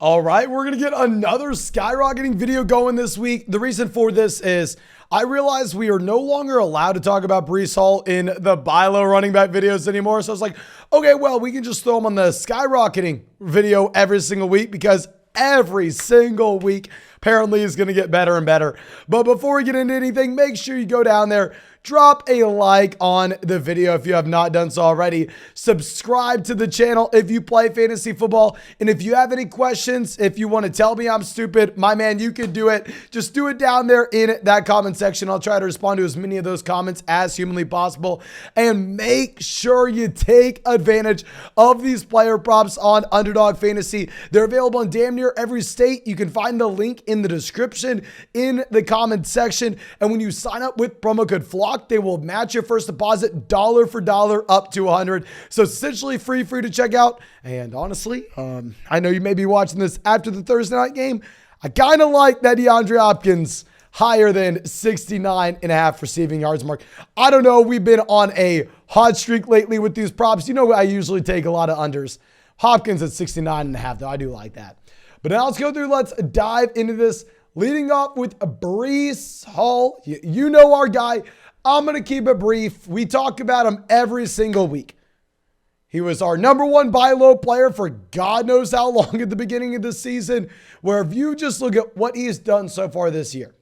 All right, we're going to get another skyrocketing video going this week. The reason for this is I realized we are no longer allowed to talk about Breece Hall in the buy low running back videos anymore. So I was like, okay, well, we can just throw him on the skyrocketing video every single week because every single week apparently is going to get better and better. But before we get into anything, make sure you go down there, drop a like on the video if you have not done so already. Subscribe to the channel if you play fantasy football. And if you have any questions, if you want to tell me I'm stupid, my man, you can do it. Just do it down there in that comment section. I'll try to respond to as many of those comments as humanly possible. And make sure you take advantage of these player props on Underdog Fantasy. They're available in damn near every state. You can find the link in the description in the comment section. And when you sign up with promo code FLOCK, they will match your first deposit dollar for dollar up to 100. So essentially free to check out. And honestly, I know you may be watching this after the Thursday night game. I kind of like that DeAndre Hopkins higher than 69.5 receiving yards mark. I don't know. We've been on a hot streak lately with these props. You know, I usually take a lot of unders. Hopkins at 69.5 though. I do like that. But now let's go through. Let's dive into this. Leading off with Breece Hall. You know our guy. I'm going to keep it brief. We talk about him every single week. He was our number one buy low player for God knows how long at the beginning of the season, where if you just look at what he's done so far this year,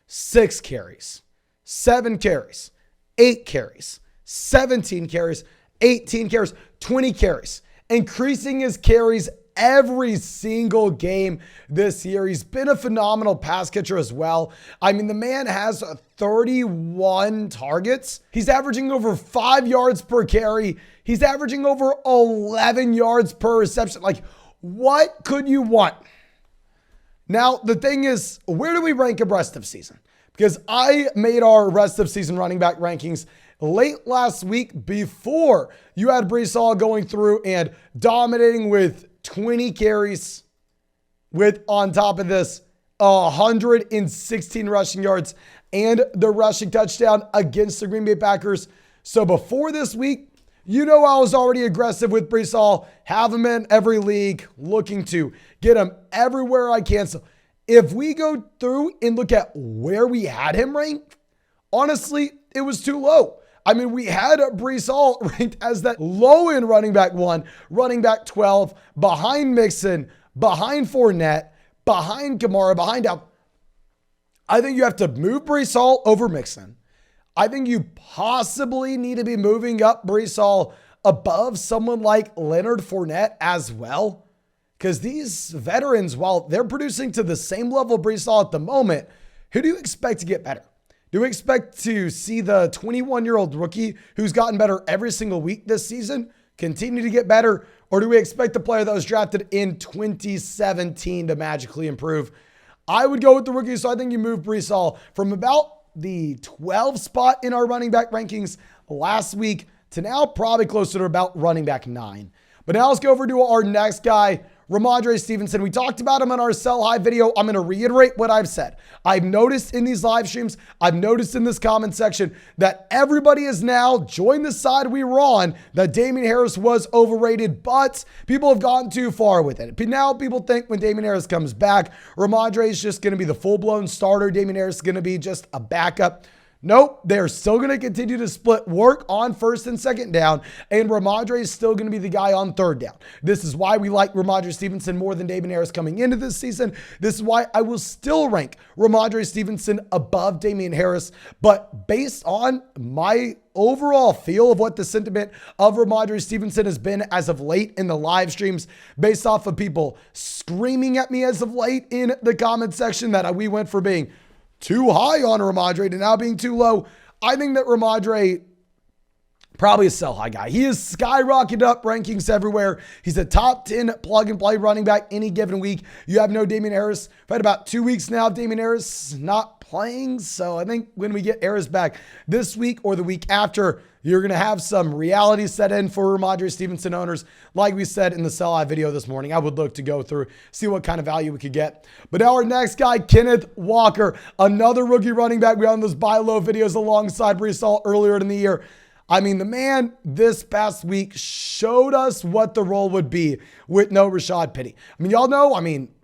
6 carries, 7 carries, 8 carries, 17 carries, 18 carries, 20 carries, increasing his carries every single game this year. He's been a phenomenal pass catcher as well. I mean, the man has 31 targets. He's averaging over 5 yards per carry. He's averaging over 11 yards per reception. Like, what could you want? Now, the thing is, where do we rank him rest of season? Because I made our rest of season running back rankings late last week before you had Breece Hall going through and dominating with 20 carries with, on top of this, 116 rushing yards and the rushing touchdown against the Green Bay Packers. So before this week, you know I was already aggressive with Breece Hall, have him in every league, looking to get him everywhere I can. So if we go through and look at where we had him ranked, honestly, it was too low. I mean, we had Breece Hall ranked as that low-end running back 1, running back 12, behind Mixon, behind Fournette, behind Kamara, behind Al. I think you have to move Breece Hall over Mixon. I think you possibly need to be moving up Breece Hall above someone like Leonard Fournette as well. Because these veterans, while they're producing to the same level of Breece Hall at the moment, who do you expect to get better? Do we expect to see the 21-year-old rookie who's gotten better every single week this season continue to get better? Or do we expect the player that was drafted in 2017 to magically improve? I would go with the rookie, so I think you move Breece Hall from about the 12 spot in our running back rankings last week to now probably closer to about running back 9. But now let's go over to our next guy, Rhamondre Stevenson. We talked about him in our sell high video. I'm going to reiterate what I've said. I've noticed in these live streams, I've noticed in this comment section that everybody has now joined the side we were on, that Damien Harris was overrated, but people have gone too far with it. Now people think when Damien Harris comes back, Rhamondre is just going to be the full-blown starter. Damien Harris is going to be just a backup. Nope, they're still going to continue to split work on first and second down, and Rhamondre is still going to be the guy on third down. This is why we like Rhamondre Stevenson more than Damien Harris coming into this season. This is why I will still rank Rhamondre Stevenson above Damien Harris, but based on my overall feel of what the sentiment of Rhamondre Stevenson has been as of late in the live streams, based off of people screaming at me as of late in the comment section that we went for being too high on Rhamondre to now being too low. I think that Rhamondre probably a sell high guy. He has skyrocketed up rankings everywhere. He's a top 10 plug and play running back any given week. You have no Damien Harris. I've had about 2 weeks now of Damien Harris not playing. So I think when we get Harris back this week or the week after, you're going to have some reality set in for Rhamondre Stevenson owners. Like we said in the sell high video this morning, I would look to go through, see what kind of value we could get. But now our next guy, Kenneth Walker, another rookie running back. We on those buy low videos alongside Breece Hall earlier in the year. I mean, the man this past week showed us what the role would be with no Rashad Penny. I mean, y'all know,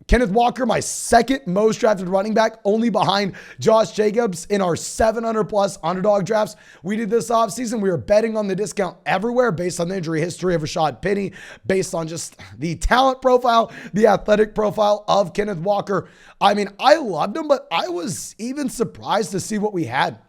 Kenneth Walker, my second most drafted running back, only behind Josh Jacobs in our 700 plus underdog drafts we did this offseason. We were betting on the discount everywhere based on the injury history of Rashad Penny, based on just the talent profile, the athletic profile of Kenneth Walker. I mean, I loved him, but I was even surprised to see what we had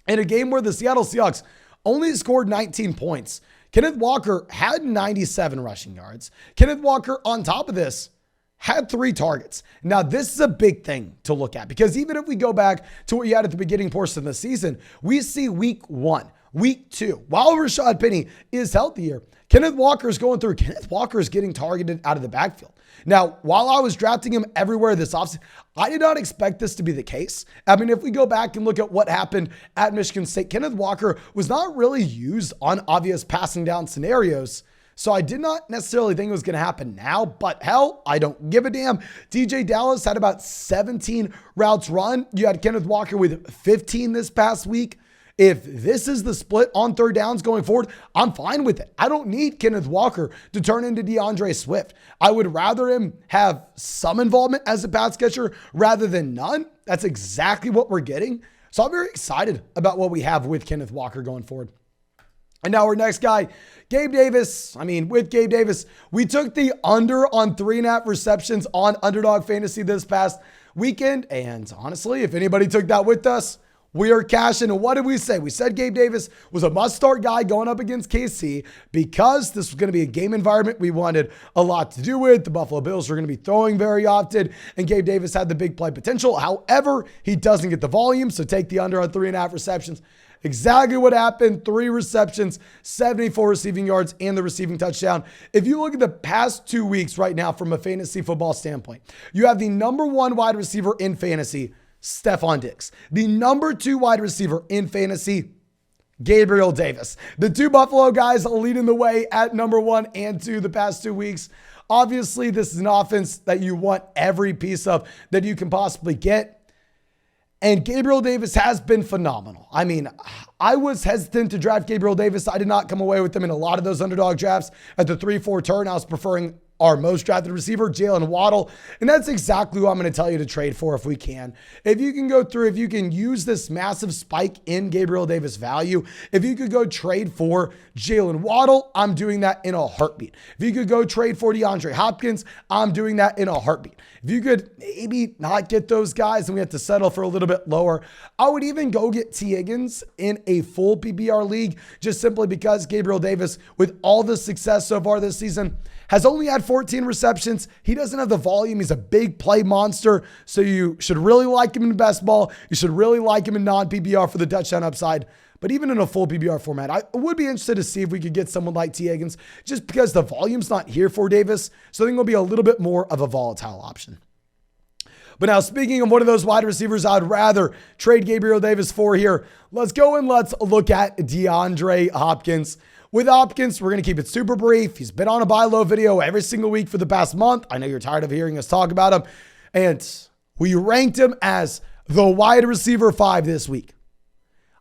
in a game where the Seattle Seahawks only scored 19 points. Kenneth Walker had 97 rushing yards. Kenneth Walker, on top of this, had 3 targets. Now, this is a big thing to look at because even if we go back to what you had at the beginning portion of the season, we see week 1, week 2, while Rashad Penny is healthier, Kenneth Walker is going through. Kenneth Walker is getting targeted out of the backfield. Now, while I was drafting him everywhere this offseason, I did not expect this to be the case. I mean, if we go back and look at what happened at Michigan State, Kenneth Walker was not really used on obvious passing down scenarios. So I did not necessarily think it was going to happen now, but hell, I don't give a damn. DJ Dallas had about 17 routes run. You had Kenneth Walker with 15 this past week. If this is the split on third downs going forward, I'm fine with it. I don't need Kenneth Walker to turn into DeAndre Swift. I would rather him have some involvement as a pass catcher rather than none. That's exactly what we're getting. So I'm very excited about what we have with Kenneth Walker going forward. And now our next guy, Gabe Davis. I mean, with Gabe Davis, we took the under on 3.5 receptions on Underdog Fantasy this past weekend. And honestly, if anybody took that with us, we are cashing. And what did we say? We said Gabe Davis was a must-start guy going up against KC because this was going to be a game environment we wanted a lot to do with. The Buffalo Bills are going to be throwing very often, and Gabe Davis had the big play potential. However, he doesn't get the volume, so take the under on 3.5 receptions. Exactly what happened. 3 receptions, 74 receiving yards, and the receiving touchdown. If you look at the past 2 weeks right now from a fantasy football standpoint, you have the number 1 wide receiver in fantasy, Stephon Diggs. The number 2 wide receiver in fantasy, Gabriel Davis. The 2 Buffalo guys leading the way at number 1 and 2 the past 2 weeks. Obviously, this is an offense that you want every piece of that you can possibly get. And Gabriel Davis has been phenomenal. I mean, I was hesitant to draft Gabriel Davis. I did not come away with him in a lot of those underdog drafts at the 3-4 turn. I was preferring our most drafted receiver, Jalen Waddle. And that's exactly who I'm going to tell you to trade for if we can. If you can go through, if you can use this massive spike in Gabriel Davis value, if you could go trade for Jalen Waddle, I'm doing that in a heartbeat. If you could go trade for DeAndre Hopkins, I'm doing that in a heartbeat. If you could maybe not get those guys and we have to settle for a little bit lower, I would even go get T. Higgins in a full PPR league just simply because Gabriel Davis, with all the success so far this season, has only had 14 receptions. He doesn't have the volume. He's a big play monster. So you should really like him in best ball. You should really like him in non-PPR for the touchdown upside. But even in a full PPR format, I would be interested to see if we could get someone like T. Higgins just because the volume's not here for Davis. So I think it'll be a little bit more of a volatile option. But now, speaking of one of those wide receivers I'd rather trade Gabriel Davis for here, let's go and let's look at DeAndre Hopkins. With Hopkins, we're going to keep it super brief. He's been on a buy low video every single week for the past month. I know you're tired of hearing us talk about him. And we ranked him as the wide receiver 5 this week.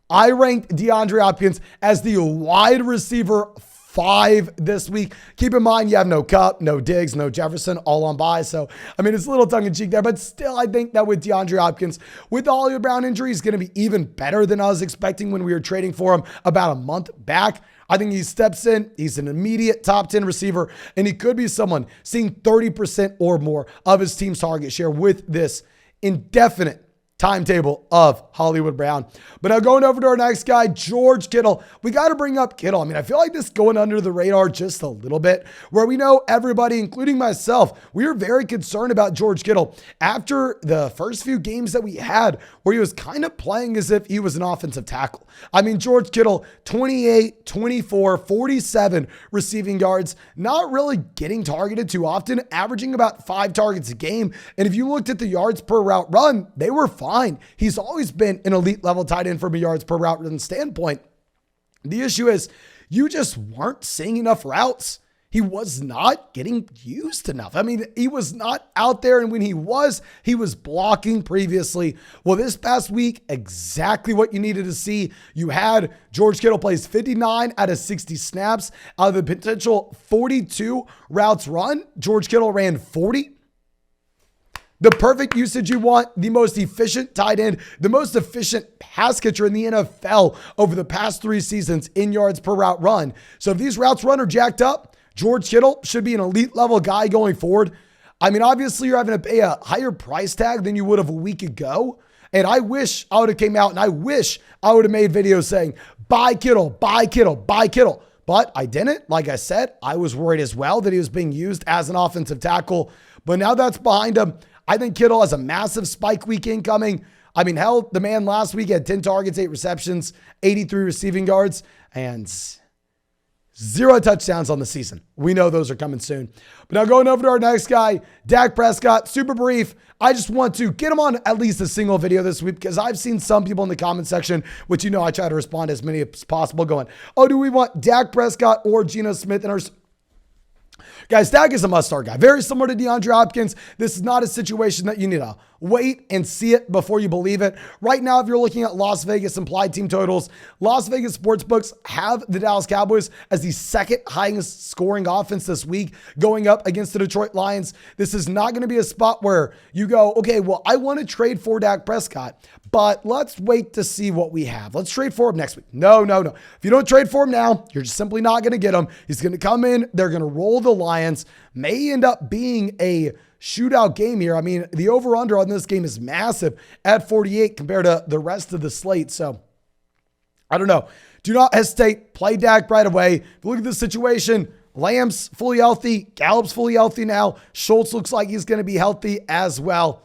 I ranked DeAndre Hopkins as the wide receiver 5 this week. Keep in mind, you have no Kupp, no Diggs, no Jefferson, all on bye. So, I mean, it's a little tongue-in-cheek there, but still, I think that with DeAndre Hopkins, with the Hollywood Brown injury, he's going to be even better than I was expecting when we were trading for him about a month back. I think he steps in, he's an immediate top 10 receiver, and he could be someone seeing 30% or more of his team's target share with this indefinite timetable of Hollywood Brown. But now going over to our next guy, George Kittle. We got to bring up Kittle. I mean, I feel like this is going under the radar just a little bit, where we know everybody, including myself, we were very concerned about George Kittle after the first few games that we had where he was kind of playing as if he was an offensive tackle. I mean, George Kittle, 28, 24, 47 receiving yards, not really getting targeted too often, averaging about 5 targets a game. And if you looked at the yards per route run, they were fine. He's always been an elite level tight end from a yards per route run standpoint. The issue is you just weren't seeing enough routes. He was not getting used enough. I mean, he was not out there, and when he was blocking previously. Well, this past week, exactly what you needed to see. You had George Kittle plays 59 out of 60 snaps. Out of the potential 42 routes run, George Kittle ran 40. The perfect usage you want, the most efficient tight end, the most efficient pass catcher in the NFL over the past 3 seasons in yards per route run. So if these routes run are jacked up, George Kittle should be an elite level guy going forward. I mean, obviously you're having to pay a higher price tag than you would have a week ago. And I wish I would have came out and I wish I would have made videos saying, buy Kittle, buy Kittle, buy Kittle. But I didn't. Like I said, I was worried as well that he was being used as an offensive tackle. But now that's behind him. I think Kittle has a massive spike week incoming. I mean, hell, the man last week had 10 targets, 8 receptions, 83 receiving yards, and 0 touchdowns on the season. We know those are coming soon. But now going over to our next guy, Dak Prescott, super brief. I just want to get him on at least a single video this week because I've seen some people in the comment section, which you know I try to respond to as many as possible, going, oh, do we want Dak Prescott or Geno Smith in our... Guys, Dak is a must-start guy. Very similar to DeAndre Hopkins. This is not a situation that you need to wait and see it before you believe it. Right now, if you're looking at Las Vegas implied team totals, Las Vegas sportsbooks have the Dallas Cowboys as the second highest scoring offense this week going up against the Detroit Lions. This is not going to be a spot where you go, okay, well, I want to trade for Dak Prescott, but let's wait to see what we have. Let's trade for him next week. No. If you don't trade for him now, you're just simply not going to get him. He's going to come in. They're going to roll the Lions. May end up being a shootout game here. I mean, the over-under on this game is massive at 48 compared to the rest of the slate. So, I don't know. Do not hesitate. Play Dak right away. If you look at this situation, Lamb's fully healthy. Gallup's fully healthy now. Schultz looks like he's going to be healthy as well.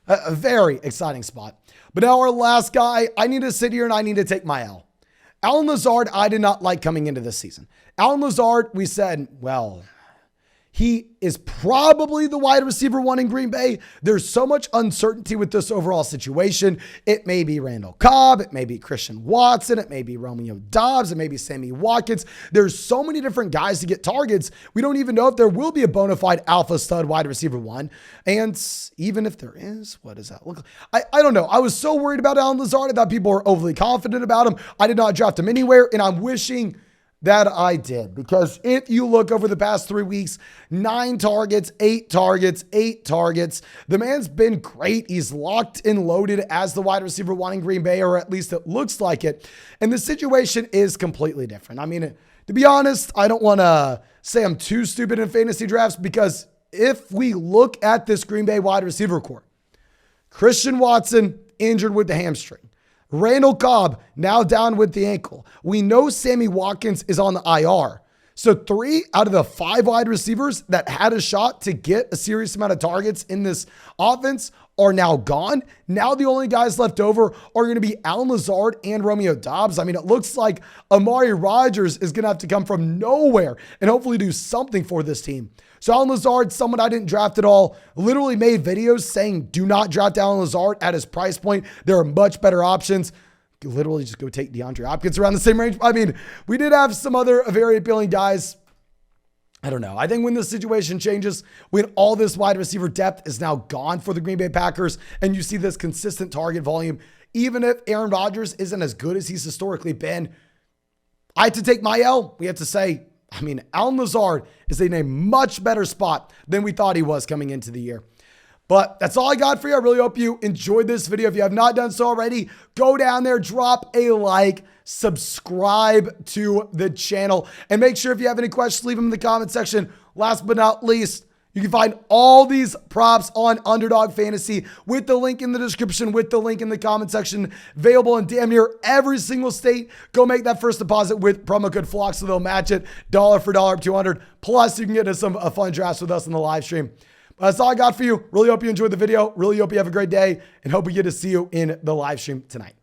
A very exciting spot. But now our last guy, I need to sit here and I need to take my L. Allen Lazard, I did not like coming into this season. Allen Lazard, we said, well, he is probably the wide receiver 1 in Green Bay. There's so much uncertainty with this overall situation. It may be Randall Cobb. It may be Christian Watson. It may be Romeo Doubs. It may be Sammy Watkins. There's so many different guys to get targets. We don't even know if there will be a bona fide alpha stud wide receiver 1. And even if there is, what does that look like? I don't know. I was so worried about Allen Lazard. I thought people were overly confident about him. I did not draft him anywhere, and I'm wishing that I did, because if you look over the past 3 weeks, 9 targets, 8 targets, 8 targets. The man's been great. He's locked and loaded as the wide receiver 1 in Green Bay, or at least it looks like it. And the situation is completely different. I mean, to be honest, I don't want to say I'm too stupid in fantasy drafts, because if we look at this Green Bay wide receiver core, Christian Watson injured with the hamstring. Randall Cobb now down with the ankle. We know Sammy Watkins is on the IR. So 3 out of the 5 wide receivers that had a shot to get a serious amount of targets in this offense are now gone. Now the only guys left over are going to be Allen Lazard and Romeo Doubs. I mean, it looks like Amari Rodgers is going to have to come from nowhere and hopefully do something for this team. So Allen Lazard, someone I didn't draft at all, literally made videos saying, do not draft Allen Lazard at his price point. There are much better options. Literally just go take DeAndre Hopkins around the same range. I mean, we did have some other very appealing guys. I don't know. I think when the situation changes, when all this wide receiver depth is now gone for the Green Bay Packers, and you see this consistent target volume, even if Aaron Rodgers isn't as good as he's historically been, I had to take my L. We have to say, I mean, Allen Lazard is in a much better spot than we thought he was coming into the year. But that's all I got for you. I really hope you enjoyed this video. If you have not done so already, go down there, drop a like, subscribe to the channel, and make sure if you have any questions, leave them in the comment section. Last but not least, you can find all these props on Underdog Fantasy with the link in the description, with the link in the comment section, available in damn near every single state. Go make that first deposit with promo code FLOCK so they'll match it dollar for dollar up 200. Plus, you can get into some fun drafts with us in the live stream. But that's all I got for you. Really hope you enjoyed the video. Really hope you have a great day, and hope we get to see you in the live stream tonight.